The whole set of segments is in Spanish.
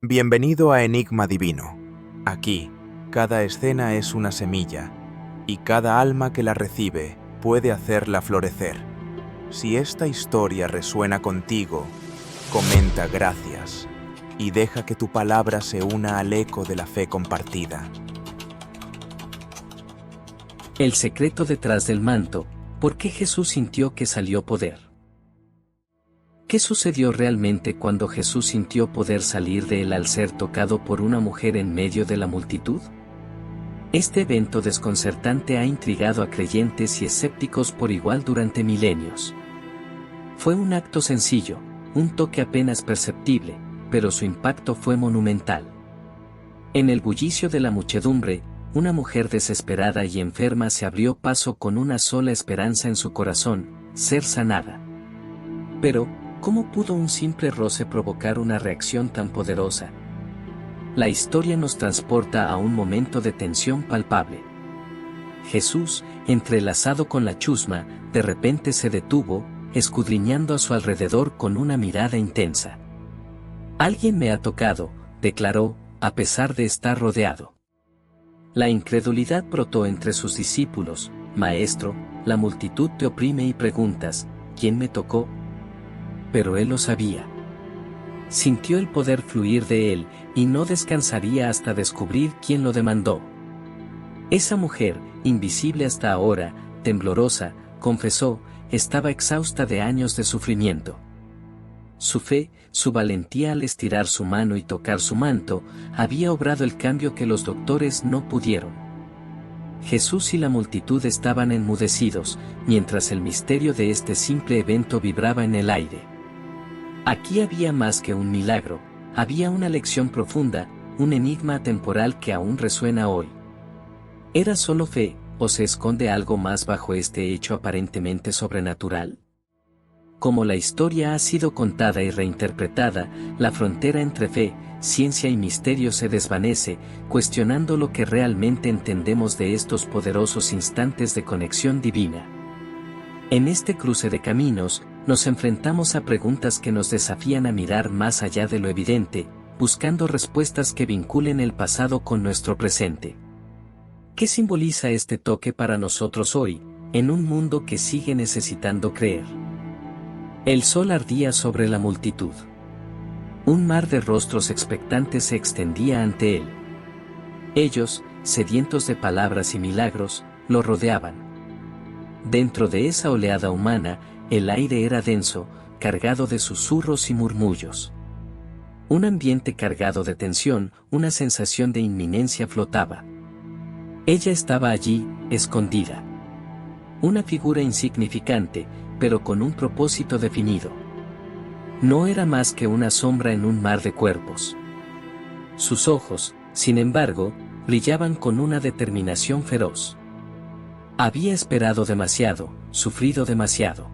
Bienvenido a Enigma Divino. Aquí, cada escena es una semilla, y cada alma que la recibe puede hacerla florecer. Si esta historia resuena contigo, comenta gracias y deja que tu palabra se una al eco de la fe compartida. El secreto detrás del manto. ¿Por qué Jesús sintió que salió poder? ¿Qué sucedió realmente cuando Jesús sintió poder salir de él al ser tocado por una mujer en medio de la multitud? Este evento desconcertante ha intrigado a creyentes y escépticos por igual durante milenios. Fue un acto sencillo, un toque apenas perceptible, pero su impacto fue monumental. En el bullicio de la muchedumbre, una mujer desesperada y enferma se abrió paso con una sola esperanza en su corazón: ser sanada. Pero, ¿cómo pudo un simple roce provocar una reacción tan poderosa? La historia nos transporta a un momento de tensión palpable. Jesús, entrelazado con la chusma, de repente se detuvo, escudriñando a su alrededor con una mirada intensa. «Alguien me ha tocado», declaró, a pesar de estar rodeado. La incredulidad brotó entre sus discípulos. «Maestro, la multitud te oprime y preguntas, ¿quién me tocó?». Pero él lo sabía. Sintió el poder fluir de él, y no descansaría hasta descubrir quién lo demandó. Esa mujer, invisible hasta ahora, temblorosa, confesó, estaba exhausta de años de sufrimiento. Su fe, su valentía al estirar su mano y tocar su manto, había obrado el cambio que los doctores no pudieron. Jesús y la multitud estaban enmudecidos, mientras el misterio de este simple evento vibraba en el aire. Aquí había más que un milagro, había una lección profunda, un enigma temporal que aún resuena hoy. ¿Era solo fe, o se esconde algo más bajo este hecho aparentemente sobrenatural? Como la historia ha sido contada y reinterpretada, la frontera entre fe, ciencia y misterio se desvanece, cuestionando lo que realmente entendemos de estos poderosos instantes de conexión divina. En este cruce de caminos, nos enfrentamos a preguntas que nos desafían a mirar más allá de lo evidente, buscando respuestas que vinculen el pasado con nuestro presente. ¿Qué simboliza este toque para nosotros hoy, en un mundo que sigue necesitando creer? El sol ardía sobre la multitud. Un mar de rostros expectantes se extendía ante él. Ellos, sedientos de palabras y milagros, lo rodeaban. Dentro de esa oleada humana, el aire era denso, cargado de susurros y murmullos. Un ambiente cargado de tensión, una sensación de inminencia flotaba. Ella estaba allí, escondida. Una figura insignificante, pero con un propósito definido. No era más que una sombra en un mar de cuerpos. Sus ojos, sin embargo, brillaban con una determinación feroz. Había esperado demasiado, sufrido demasiado.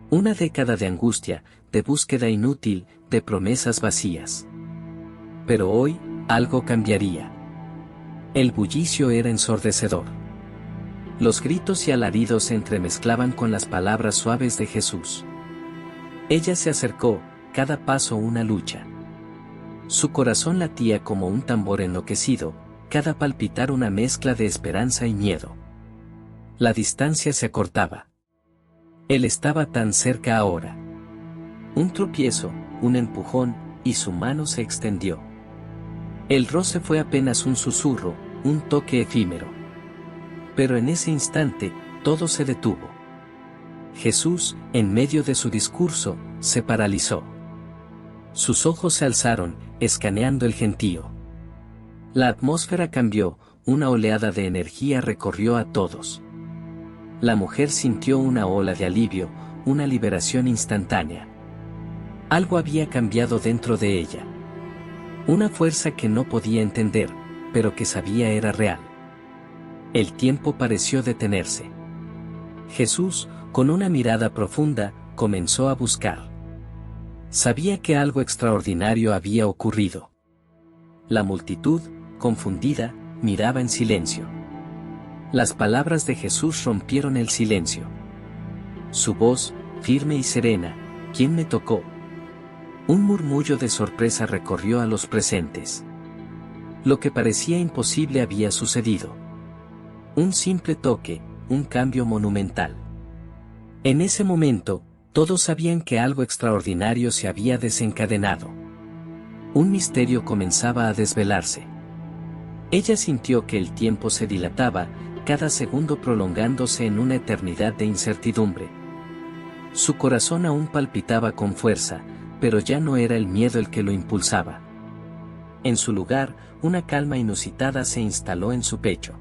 Una década de angustia, de búsqueda inútil, de promesas vacías. Pero hoy, algo cambiaría. El bullicio era ensordecedor. Los gritos y alaridos se entremezclaban con las palabras suaves de Jesús. Ella se acercó, cada paso una lucha. Su corazón latía como un tambor enloquecido, cada palpitar una mezcla de esperanza y miedo. La distancia se acortaba. Él estaba tan cerca ahora. Un tropiezo, un empujón, y su mano se extendió. El roce fue apenas un susurro, un toque efímero. Pero en ese instante, todo se detuvo. Jesús, en medio de su discurso, se paralizó. Sus ojos se alzaron, escaneando el gentío. La atmósfera cambió, una oleada de energía recorrió a todos. La mujer sintió una ola de alivio, una liberación instantánea. Algo había cambiado dentro de ella. Una fuerza que no podía entender, pero que sabía era real. El tiempo pareció detenerse. Jesús, con una mirada profunda, comenzó a buscar. Sabía que algo extraordinario había ocurrido. La multitud, confundida, miraba en silencio. Las palabras de Jesús rompieron el silencio. Su voz, firme y serena: «¿Quién me tocó?». Un murmullo de sorpresa recorrió a los presentes. Lo que parecía imposible había sucedido. Un simple toque, un cambio monumental. En ese momento, todos sabían que algo extraordinario se había desencadenado. Un misterio comenzaba a desvelarse. Ella sintió que el tiempo se dilataba, cada segundo prolongándose en una eternidad de incertidumbre. Su corazón aún palpitaba con fuerza, pero ya no era el miedo el que lo impulsaba. En su lugar, una calma inusitada se instaló en su pecho.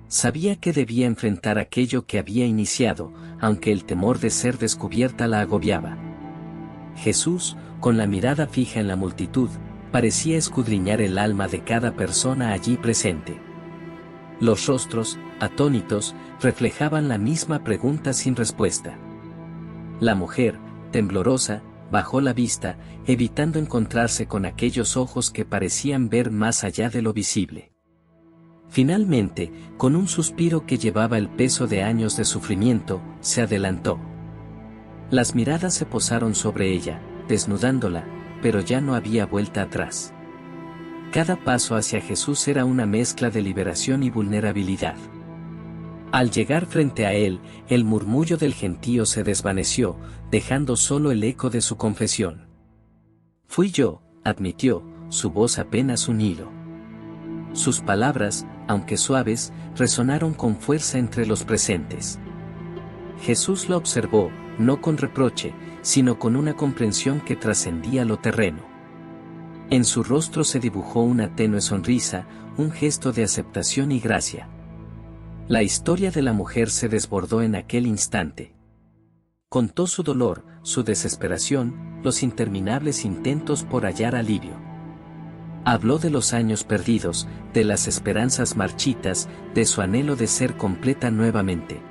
Sabía que debía enfrentar aquello que había iniciado, aunque el temor de ser descubierta la agobiaba. Jesús, con la mirada fija en la multitud, parecía escudriñar el alma de cada persona allí presente. Los rostros, atónitos, reflejaban la misma pregunta sin respuesta. La mujer, temblorosa, bajó la vista, evitando encontrarse con aquellos ojos que parecían ver más allá de lo visible. Finalmente, con un suspiro que llevaba el peso de años de sufrimiento, se adelantó. Las miradas se posaron sobre ella, desnudándola, pero ya no había vuelta atrás. Cada paso hacia Jesús era una mezcla de liberación y vulnerabilidad. Al llegar frente a él, el murmullo del gentío se desvaneció, dejando solo el eco de su confesión. «Fui yo», admitió, su voz apenas un hilo. Sus palabras, aunque suaves, resonaron con fuerza entre los presentes. Jesús la observó, no con reproche, sino con una comprensión que trascendía lo terreno. En su rostro se dibujó una tenue sonrisa, un gesto de aceptación y gracia. La historia de la mujer se desbordó en aquel instante. Contó su dolor, su desesperación, los interminables intentos por hallar alivio. Habló de los años perdidos, de las esperanzas marchitas, de su anhelo de ser completa nuevamente.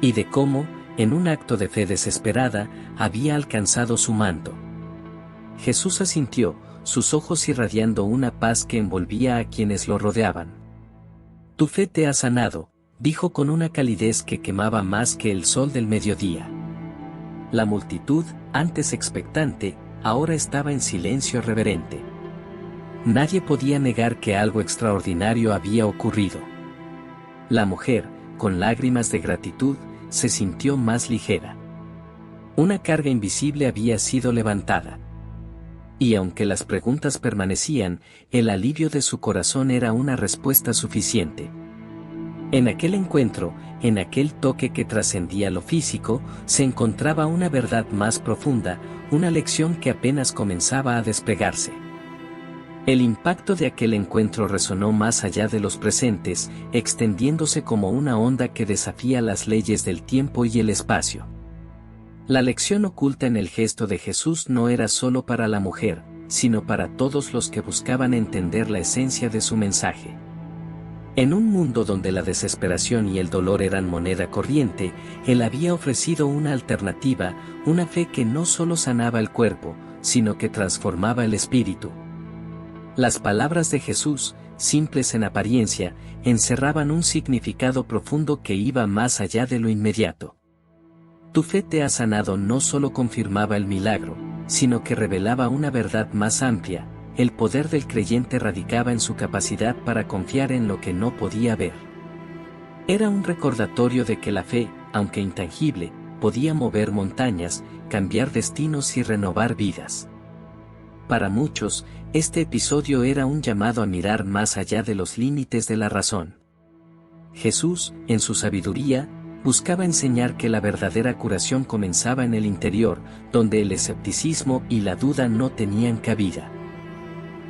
Y de cómo, en un acto de fe desesperada, había alcanzado su manto. Jesús asintió, sus ojos irradiando una paz que envolvía a quienes lo rodeaban. «Tu fe te ha sanado», dijo con una calidez que quemaba más que el sol del mediodía. La multitud, antes expectante, ahora estaba en silencio reverente. Nadie podía negar que algo extraordinario había ocurrido. La mujer, con lágrimas de gratitud, se sintió más ligera. Una carga invisible había sido levantada. Y aunque las preguntas permanecían, el alivio de su corazón era una respuesta suficiente. En aquel encuentro, en aquel toque que trascendía lo físico, se encontraba una verdad más profunda, una lección que apenas comenzaba a despegarse. El impacto de aquel encuentro resonó más allá de los presentes, extendiéndose como una onda que desafía las leyes del tiempo y el espacio. La lección oculta en el gesto de Jesús no era solo para la mujer, sino para todos los que buscaban entender la esencia de su mensaje. En un mundo donde la desesperación y el dolor eran moneda corriente, Él había ofrecido una alternativa, una fe que no solo sanaba el cuerpo, sino que transformaba el espíritu. Las palabras de Jesús, simples en apariencia, encerraban un significado profundo que iba más allá de lo inmediato. Tu fe te ha sanado no solo confirmaba el milagro, sino que revelaba una verdad más amplia. El poder del creyente radicaba en su capacidad para confiar en lo que no podía ver. Era un recordatorio de que la fe, aunque intangible, podía mover montañas, cambiar destinos y renovar vidas. Para muchos, este episodio era un llamado a mirar más allá de los límites de la razón. Jesús, en su sabiduría, buscaba enseñar que la verdadera curación comenzaba en el interior, donde el escepticismo y la duda no tenían cabida.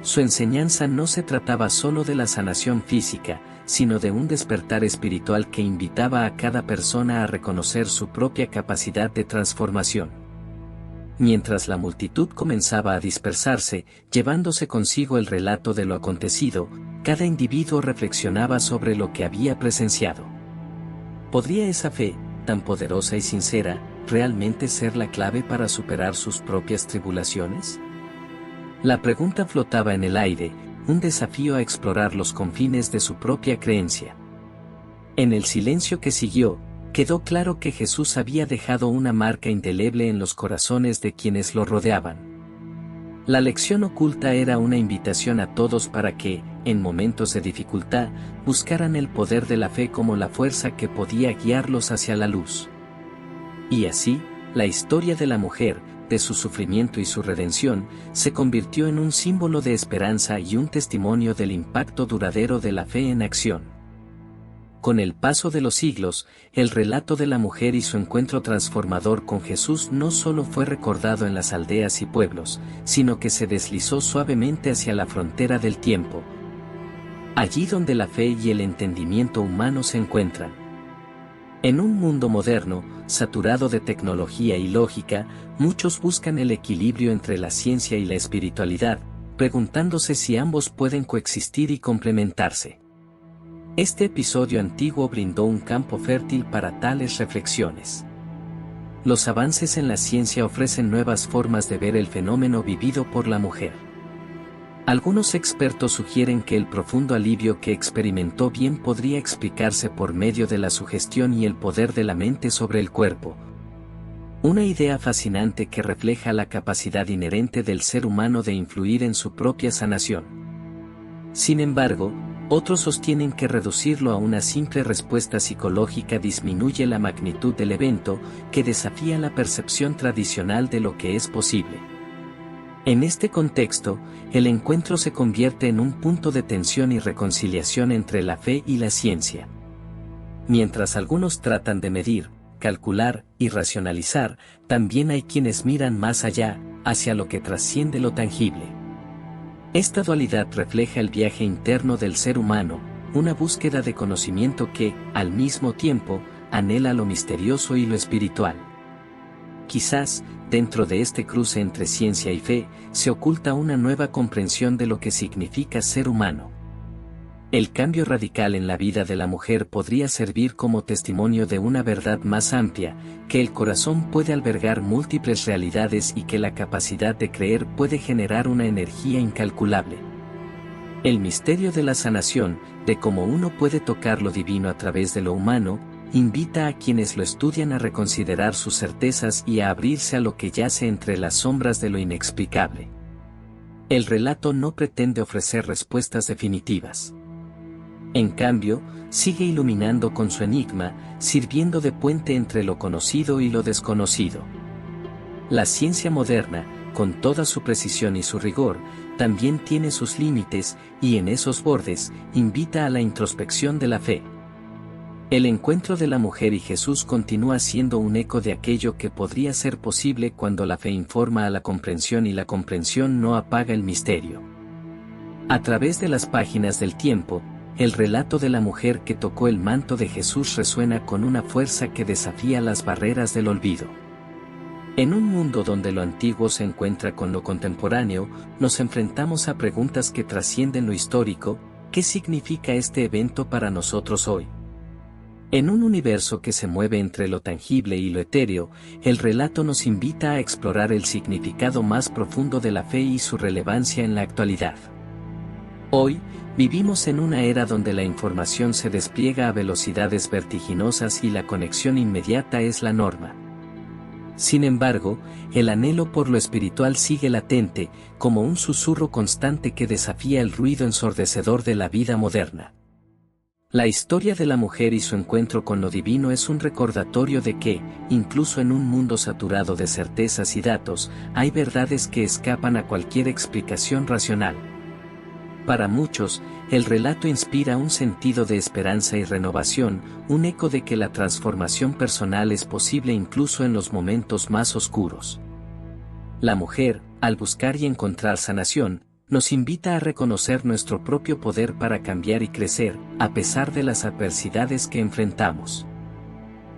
Su enseñanza no se trataba solo de la sanación física, sino de un despertar espiritual que invitaba a cada persona a reconocer su propia capacidad de transformación. Mientras la multitud comenzaba a dispersarse, llevándose consigo el relato de lo acontecido, cada individuo reflexionaba sobre lo que había presenciado. ¿Podría esa fe, tan poderosa y sincera, realmente ser la clave para superar sus propias tribulaciones? La pregunta flotaba en el aire, un desafío a explorar los confines de su propia creencia. En el silencio que siguió, quedó claro que Jesús había dejado una marca indeleble en los corazones de quienes lo rodeaban. La lección oculta era una invitación a todos para que, en momentos de dificultad, buscaran el poder de la fe como la fuerza que podía guiarlos hacia la luz. Y así, la historia de la mujer, de su sufrimiento y su redención, se convirtió en un símbolo de esperanza y un testimonio del impacto duradero de la fe en acción. Con el paso de los siglos, el relato de la mujer y su encuentro transformador con Jesús no solo fue recordado en las aldeas y pueblos, sino que se deslizó suavemente hacia la frontera del tiempo, allí donde la fe y el entendimiento humano se encuentran. En un mundo moderno, saturado de tecnología y lógica, muchos buscan el equilibrio entre la ciencia y la espiritualidad, preguntándose si ambos pueden coexistir y complementarse. Este episodio antiguo brindó un campo fértil para tales reflexiones. Los avances en la ciencia ofrecen nuevas formas de ver el fenómeno vivido por la mujer. Algunos expertos sugieren que el profundo alivio que experimentó bien podría explicarse por medio de la sugestión y el poder de la mente sobre el cuerpo. Una idea fascinante que refleja la capacidad inherente del ser humano de influir en su propia sanación. Sin embargo, otros sostienen que reducirlo a una simple respuesta psicológica disminuye la magnitud del evento, que desafía la percepción tradicional de lo que es posible. En este contexto, el encuentro se convierte en un punto de tensión y reconciliación entre la fe y la ciencia. Mientras algunos tratan de medir, calcular y racionalizar, también hay quienes miran más allá, hacia lo que trasciende lo tangible. Esta dualidad refleja el viaje interno del ser humano, una búsqueda de conocimiento que, al mismo tiempo, anhela lo misterioso y lo espiritual. Quizás, dentro de este cruce entre ciencia y fe, se oculta una nueva comprensión de lo que significa ser humano. El cambio radical en la vida de la mujer podría servir como testimonio de una verdad más amplia, que el corazón puede albergar múltiples realidades y que la capacidad de creer puede generar una energía incalculable. El misterio de la sanación, de cómo uno puede tocar lo divino a través de lo humano, invita a quienes lo estudian a reconsiderar sus certezas y a abrirse a lo que yace entre las sombras de lo inexplicable. El relato no pretende ofrecer respuestas definitivas. En cambio, sigue iluminando con su enigma, sirviendo de puente entre lo conocido y lo desconocido. La ciencia moderna, con toda su precisión y su rigor, también tiene sus límites, y en esos bordes, invita a la introspección de la fe. El encuentro de la mujer y Jesús continúa siendo un eco de aquello que podría ser posible cuando la fe informa a la comprensión y la comprensión no apaga el misterio. A través de las páginas del tiempo, el relato de la mujer que tocó el manto de Jesús resuena con una fuerza que desafía las barreras del olvido. En un mundo donde lo antiguo se encuentra con lo contemporáneo, nos enfrentamos a preguntas que trascienden lo histórico. ¿Qué significa este evento para nosotros hoy? En un universo que se mueve entre lo tangible y lo etéreo, el relato nos invita a explorar el significado más profundo de la fe y su relevancia en la actualidad. Hoy, vivimos en una era donde la información se despliega a velocidades vertiginosas y la conexión inmediata es la norma. Sin embargo, el anhelo por lo espiritual sigue latente, como un susurro constante que desafía el ruido ensordecedor de la vida moderna. La historia de la mujer y su encuentro con lo divino es un recordatorio de que, incluso en un mundo saturado de certezas y datos, hay verdades que escapan a cualquier explicación racional. Para muchos, el relato inspira un sentido de esperanza y renovación, un eco de que la transformación personal es posible incluso en los momentos más oscuros. La mujer, al buscar y encontrar sanación, nos invita a reconocer nuestro propio poder para cambiar y crecer, a pesar de las adversidades que enfrentamos.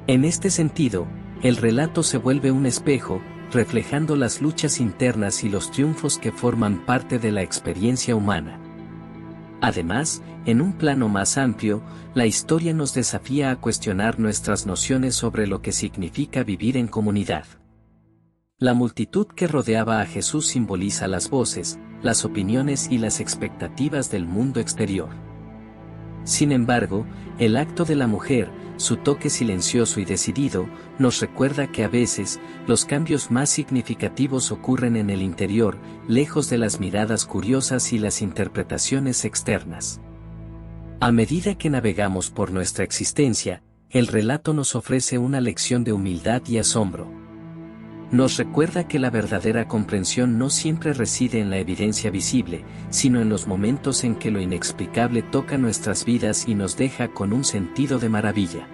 En este sentido, el relato se vuelve un espejo, reflejando las luchas internas y los triunfos que forman parte de la experiencia humana. Además, en un plano más amplio, la historia nos desafía a cuestionar nuestras nociones sobre lo que significa vivir en comunidad. La multitud que rodeaba a Jesús simboliza las voces, las opiniones y las expectativas del mundo exterior. Sin embargo, el acto de la mujer, su toque silencioso y decidido, nos recuerda que a veces, los cambios más significativos ocurren en el interior, lejos de las miradas curiosas y las interpretaciones externas. A medida que navegamos por nuestra existencia, el relato nos ofrece una lección de humildad y asombro. Nos recuerda que la verdadera comprensión no siempre reside en la evidencia visible, sino en los momentos en que lo inexplicable toca nuestras vidas y nos deja con un sentido de maravilla.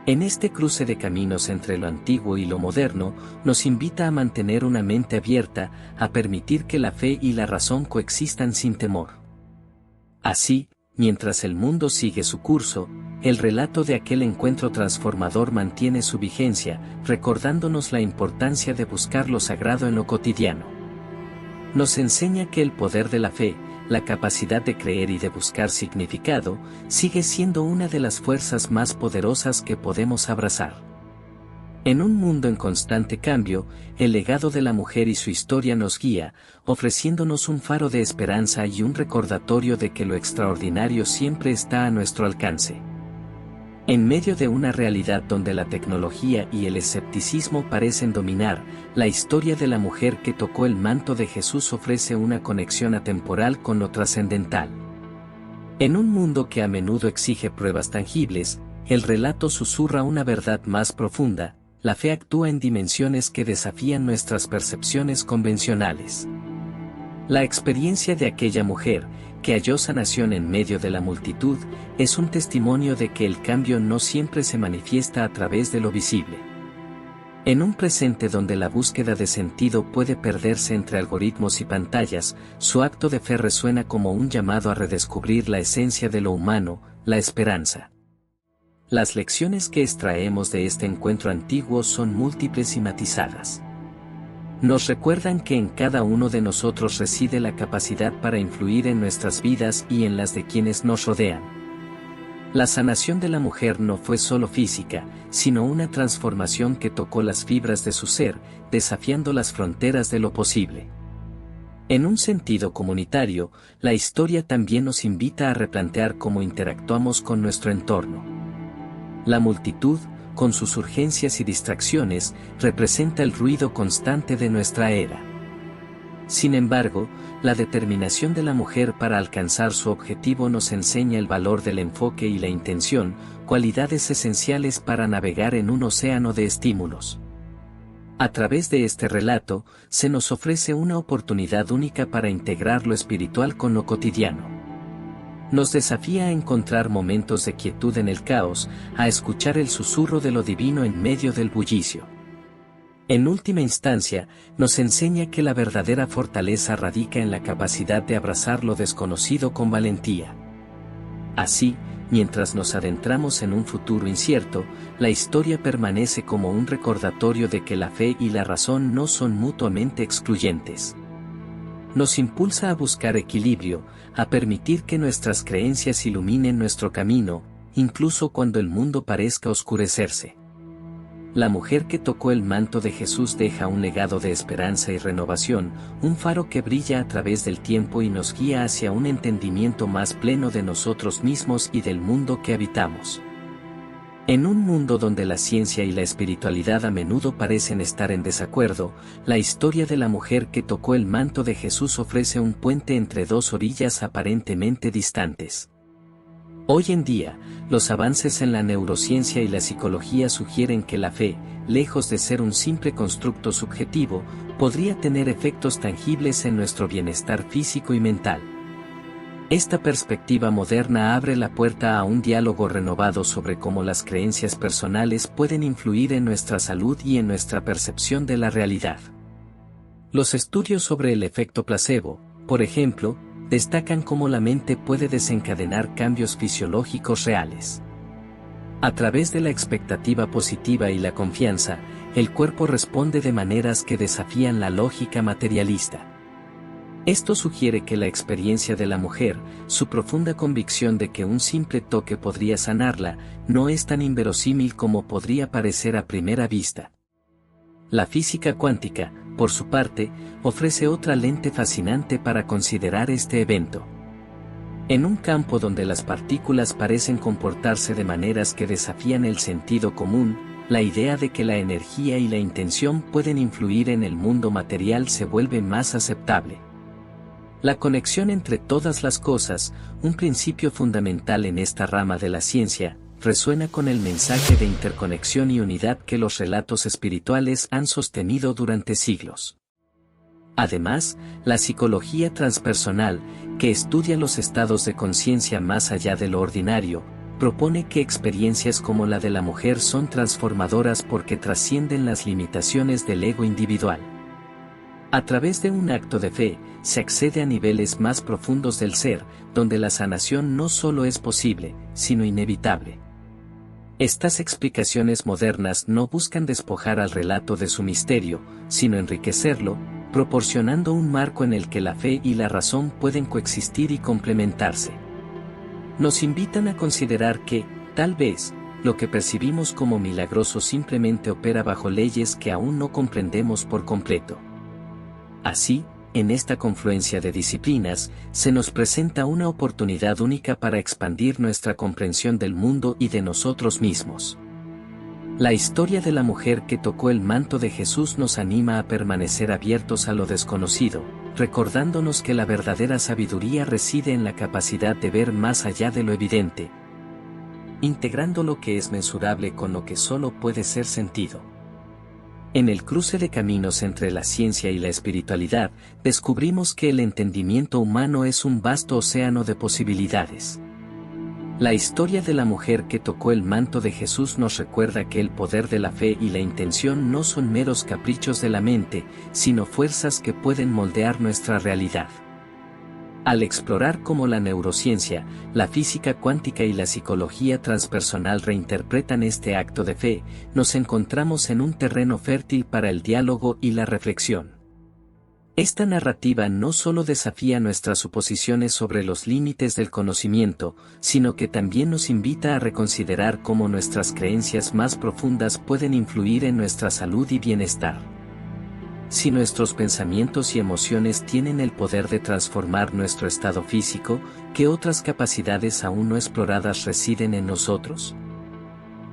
En este cruce de caminos entre lo antiguo y lo moderno, nos invita a mantener una mente abierta, a permitir que la fe y la razón coexistan sin temor. Así, mientras el mundo sigue su curso, el relato de aquel encuentro transformador mantiene su vigencia, recordándonos la importancia de buscar lo sagrado en lo cotidiano. Nos enseña que el poder de la fe, la capacidad de creer y de buscar significado, sigue siendo una de las fuerzas más poderosas que podemos abrazar. En un mundo en constante cambio, el legado de la mujer y su historia nos guía, ofreciéndonos un faro de esperanza y un recordatorio de que lo extraordinario siempre está a nuestro alcance. En medio de una realidad donde la tecnología y el escepticismo parecen dominar, la historia de la mujer que tocó el manto de Jesús ofrece una conexión atemporal con lo trascendental. En un mundo que a menudo exige pruebas tangibles, el relato susurra una verdad más profunda: la fe actúa en dimensiones que desafían nuestras percepciones convencionales. La experiencia de aquella mujer, que halló sanación en medio de la multitud, es un testimonio de que el cambio no siempre se manifiesta a través de lo visible. En un presente donde la búsqueda de sentido puede perderse entre algoritmos y pantallas, su acto de fe resuena como un llamado a redescubrir la esencia de lo humano, la esperanza. Las lecciones que extraemos de este encuentro antiguo son múltiples y matizadas. Nos recuerdan que en cada uno de nosotros reside la capacidad para influir en nuestras vidas y en las de quienes nos rodean. La sanación de la mujer no fue solo física, sino una transformación que tocó las fibras de su ser, desafiando las fronteras de lo posible. En un sentido comunitario, la historia también nos invita a replantear cómo interactuamos con nuestro entorno. La multitud, con sus urgencias y distracciones, representa el ruido constante de nuestra era. Sin embargo, la determinación de la mujer para alcanzar su objetivo nos enseña el valor del enfoque y la intención, cualidades esenciales para navegar en un océano de estímulos. A través de este relato, se nos ofrece una oportunidad única para integrar lo espiritual con lo cotidiano. Nos desafía a encontrar momentos de quietud en el caos, a escuchar el susurro de lo divino en medio del bullicio. En última instancia, nos enseña que la verdadera fortaleza radica en la capacidad de abrazar lo desconocido con valentía. Así, mientras nos adentramos en un futuro incierto, la historia permanece como un recordatorio de que la fe y la razón no son mutuamente excluyentes. Nos impulsa a buscar equilibrio, a permitir que nuestras creencias iluminen nuestro camino, incluso cuando el mundo parezca oscurecerse. La mujer que tocó el manto de Jesús deja un legado de esperanza y renovación, un faro que brilla a través del tiempo y nos guía hacia un entendimiento más pleno de nosotros mismos y del mundo que habitamos. En un mundo donde la ciencia y la espiritualidad a menudo parecen estar en desacuerdo, la historia de la mujer que tocó el manto de Jesús ofrece un puente entre dos orillas aparentemente distantes. Hoy en día, los avances en la neurociencia y la psicología sugieren que la fe, lejos de ser un simple constructo subjetivo, podría tener efectos tangibles en nuestro bienestar físico y mental. Esta perspectiva moderna abre la puerta a un diálogo renovado sobre cómo las creencias personales pueden influir en nuestra salud y en nuestra percepción de la realidad. Los estudios sobre el efecto placebo, por ejemplo, destacan cómo la mente puede desencadenar cambios fisiológicos reales. A través de la expectativa positiva y la confianza, el cuerpo responde de maneras que desafían la lógica materialista. Esto sugiere que la experiencia de la mujer, su profunda convicción de que un simple toque podría sanarla, no es tan inverosímil como podría parecer a primera vista. La física cuántica, por su parte, ofrece otra lente fascinante para considerar este evento. En un campo donde las partículas parecen comportarse de maneras que desafían el sentido común, la idea de que la energía y la intención pueden influir en el mundo material se vuelve más aceptable. La conexión entre todas las cosas, un principio fundamental en esta rama de la ciencia, resuena con el mensaje de interconexión y unidad que los relatos espirituales han sostenido durante siglos. Además, la psicología transpersonal, que estudia los estados de conciencia más allá de lo ordinario, propone que experiencias como la de la mujer son transformadoras porque trascienden las limitaciones del ego individual. A través de un acto de fe, se accede a niveles más profundos del ser, donde la sanación no solo es posible, sino inevitable. Estas explicaciones modernas no buscan despojar al relato de su misterio, sino enriquecerlo, proporcionando un marco en el que la fe y la razón pueden coexistir y complementarse. Nos invitan a considerar que, tal vez, lo que percibimos como milagroso simplemente opera bajo leyes que aún no comprendemos por completo. Así, en esta confluencia de disciplinas, se nos presenta una oportunidad única para expandir nuestra comprensión del mundo y de nosotros mismos. La historia de la mujer que tocó el manto de Jesús nos anima a permanecer abiertos a lo desconocido, recordándonos que la verdadera sabiduría reside en la capacidad de ver más allá de lo evidente, integrando lo que es mensurable con lo que solo puede ser sentido. En el cruce de caminos entre la ciencia y la espiritualidad, descubrimos que el entendimiento humano es un vasto océano de posibilidades. La historia de la mujer que tocó el manto de Jesús nos recuerda que el poder de la fe y la intención no son meros caprichos de la mente, sino fuerzas que pueden moldear nuestra realidad. Al explorar cómo la neurociencia, la física cuántica y la psicología transpersonal reinterpretan este acto de fe, nos encontramos en un terreno fértil para el diálogo y la reflexión. Esta narrativa no solo desafía nuestras suposiciones sobre los límites del conocimiento, sino que también nos invita a reconsiderar cómo nuestras creencias más profundas pueden influir en nuestra salud y bienestar. Si nuestros pensamientos y emociones tienen el poder de transformar nuestro estado físico, ¿qué otras capacidades aún no exploradas residen en nosotros?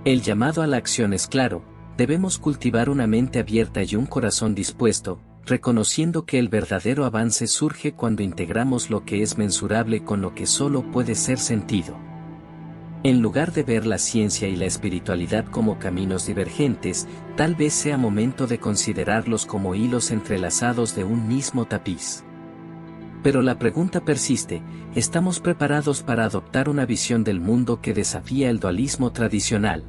El llamado a la acción es claro: debemos cultivar una mente abierta y un corazón dispuesto, reconociendo que el verdadero avance surge cuando integramos lo que es mensurable con lo que solo puede ser sentido. En lugar de ver la ciencia y la espiritualidad como caminos divergentes, tal vez sea momento de considerarlos como hilos entrelazados de un mismo tapiz. Pero la pregunta persiste: ¿estamos preparados para adoptar una visión del mundo que desafía el dualismo tradicional?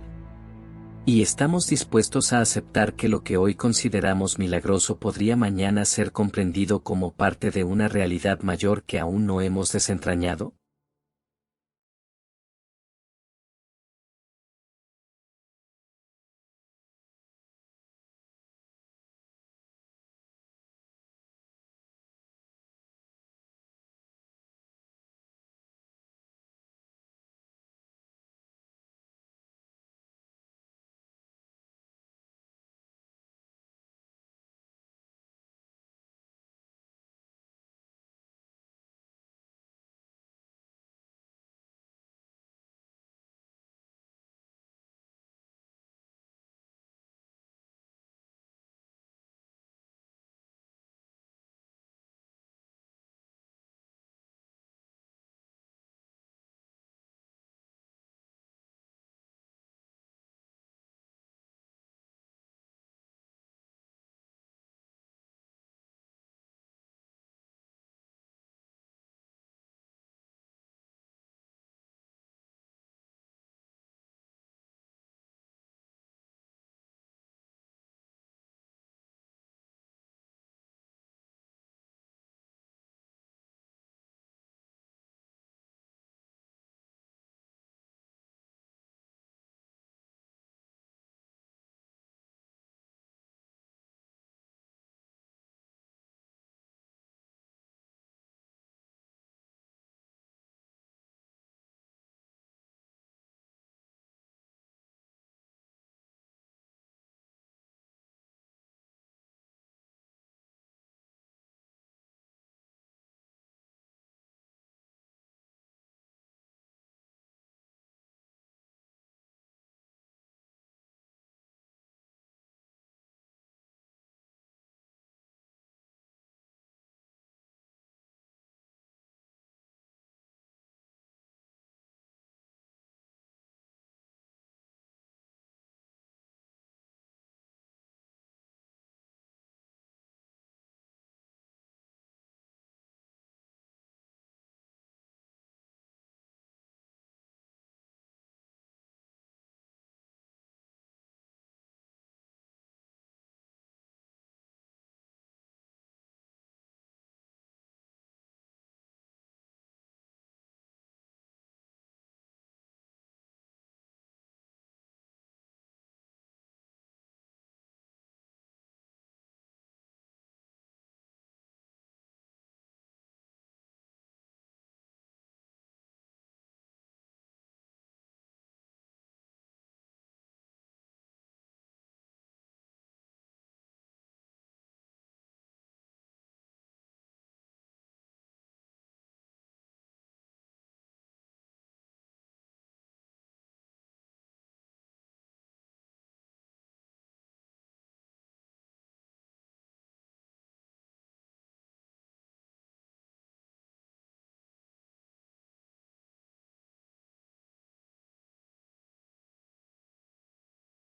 ¿Y estamos dispuestos a aceptar que lo que hoy consideramos milagroso podría mañana ser comprendido como parte de una realidad mayor que aún no hemos desentrañado?